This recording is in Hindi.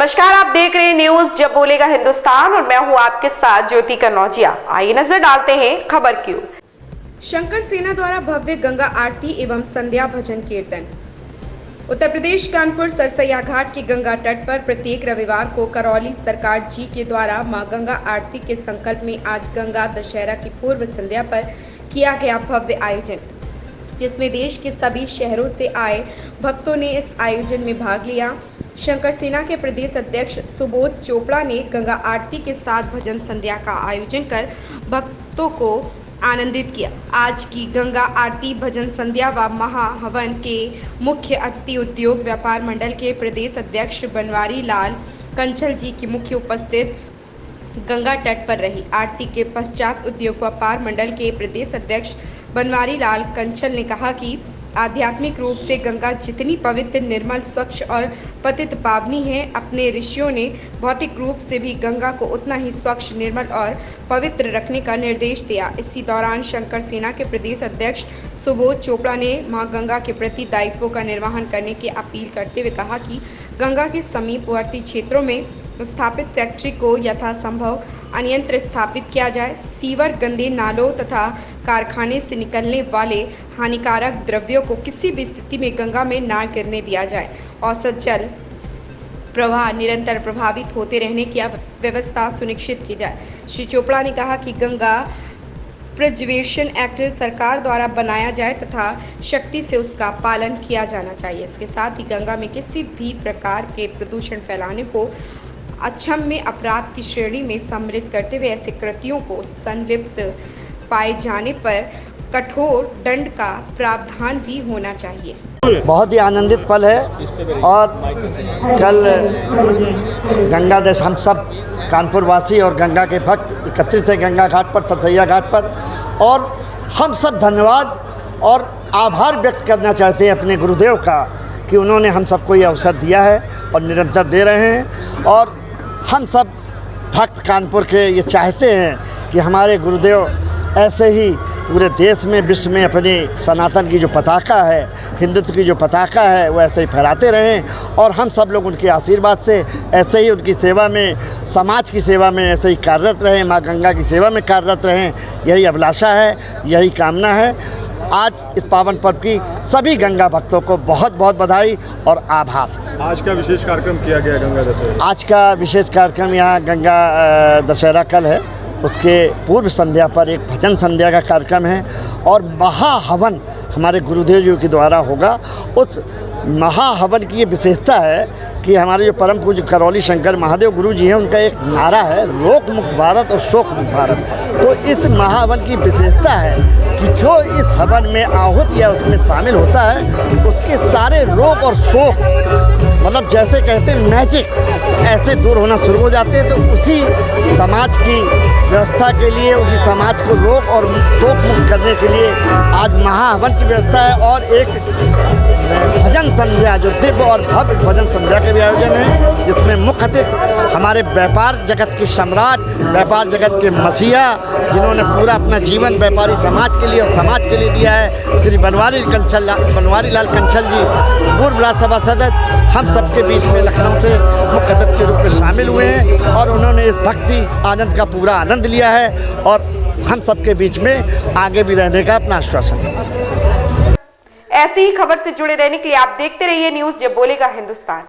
नमस्कार, आप देख रहे हैं न्यूज जब बोलेगा हिंदुस्तान और मैं हूं आपके साथ ज्योति कनौजिया। आइए नजर डालते हैं खबर की ओर। शंकर सेना द्वारा भव्य गंगा आरती एवं संध्या भजन कीर्तन। उत्तर प्रदेश कानपुर सरसैया घाट के गंगा तट पर प्रत्येक रविवार को करौली सरकार जी के द्वारा मां गंगा आरती के संकल्प में आज गंगा दशहरा की पूर्व संध्या पर किया गया भव्य आयोजन, जिसमें देश के सभी शहरों से आए भक्तों ने इस आयोजन में भाग लिया। शंकर सेना के प्रदेश अध्यक्ष सुबोध चोपड़ा ने गंगा आरती के साथ भजन संध्या का आयोजन कर भक्तों को आनंदित किया। आज की गंगा आरती भजन संध्या व महाहवन के मुख्य अतिथि उद्योग व्यापार मंडल के प्रदेश अध्यक्ष बनवारी लाल कंचल जी की मुख्य उपस्थित गंगा तट पर रही। आरती के पश्चात उद्योग व्यापार मंडल के प्रदेश अध्यक्ष बनवारी लाल कंचल ने कहा कि आध्यात्मिक रूप से गंगा जितनी पवित्र, निर्मल, स्वच्छ और पतित पावनी है, अपने ऋषियों ने भौतिक रूप से भी गंगा को उतना ही स्वच्छ, निर्मल और पवित्र रखने का निर्देश दिया। इसी दौरान शंकर सेना के प्रदेश अध्यक्ष सुबोध चोपड़ा ने मां गंगा के प्रति दायित्वों का निर्वहन करने की अपील करते हुए कहा कि गंगा के समीपवर्ती क्षेत्रों में स्थापित फैक्ट्री को यथासंभव अन्यत्र स्थापित किया जाए। सीवर, गंदे नालों तथा कारखाने से निकलने वाले हानिकारक द्रव्यों को किसी भी स्थिति में गंगा में ना गिरने दिया जाए। औसत जल प्रवाह निरंतर प्रभावित होते रहने की व्यवस्था सुनिश्चित की जाए। श्री चोपड़ा ने कहा कि गंगा प्रिजर्वेशन एक्ट सरकार द्वारा बनाया जाए तथा सख्ती से उसका पालन किया जाना चाहिए। इसके साथ ही गंगा में किसी भी प्रकार के प्रदूषण फैलाने को अक्षम्य अपराध की श्रेणी में सम्मिलित करते हुए ऐसे कृत्यों को संलिप्त पाए जाने पर कठोर दंड का प्रावधान भी होना चाहिए। बहुत ही आनंदित पल है और कल गंगा दश हम सब कानपुर वासी और गंगा के भक्त एकत्रित थे गंगा घाट पर, सरसैया घाट पर, और हम सब धन्यवाद और आभार व्यक्त करना चाहते हैं अपने गुरुदेव का कि उन्होंने हम सबको ये अवसर दिया है और निरंतर दे रहे हैं। और हम सब भक्त कानपुर के ये चाहते हैं कि हमारे गुरुदेव ऐसे ही पूरे देश में, विश्व में अपनी सनातन की जो पताका है, हिंदुत्व की जो पताका है, वो ऐसे ही फहराते रहें और हम सब लोग उनके आशीर्वाद से ऐसे ही उनकी सेवा में, समाज की सेवा में ऐसे ही कार्यरत रहें, माँ गंगा की सेवा में कार्यरत रहें। यही अभिलाषा है, यही कामना है। आज इस पावन पर्व की सभी गंगा भक्तों को बहुत बहुत बधाई और आभार। आज का विशेष कार्यक्रम किया गया गंगा दशहरा। आज का विशेष कार्यक्रम यहाँ गंगा दशहरा कल है, उसके पूर्व संध्या पर एक भजन संध्या का कार्यक्रम है और महाहवन हमारे गुरुदेव जी के द्वारा होगा। उस महाहवन की ये विशेषता है कि हमारे जो परम पूज्य करौली शंकर महादेव गुरु जी हैं, उनका एक नारा है, रोग मुक्त भारत और शोक मुक्त भारत। तो इस महाहवन की विशेषता है कि जो इस हवन में आहूत या उसमें शामिल होता है, उसके सारे रोग और शोक, मतलब जैसे कहते हैं मैजिक, ऐसे दूर होना शुरू हो जाते हैं। तो उसी समाज की व्यवस्था के लिए, उसी समाज को रोग और शोक मुक्त करने के लिए आज महाहवन की व्यवस्था है और एक भजन संध्या, जो दिव्य और भव्य भजन संध्या का भी आयोजन है, जिसमें मुख्य अतिथि हमारे व्यापार जगत के सम्राट, व्यापार जगत के मसीहा, जिन्होंने पूरा अपना जीवन व्यापारी समाज के लिए और समाज के लिए दिया है, श्री बनवारी लाल कंचल जी, पूर्व राज्यसभा सदस्य, हम सबके बीच में लखनऊ से मुख्य अतिथि के रूप में शामिल हुए हैं और उन्होंने इस भक्ति आनंद का पूरा आनंद लिया है और हम सबके बीच में आगे भी रहने का अपना आश्वासन। ऐसी ही खबर से जुड़े रहने के लिए आप देखते रहिए न्यूज जब बोलेगा हिंदुस्तान।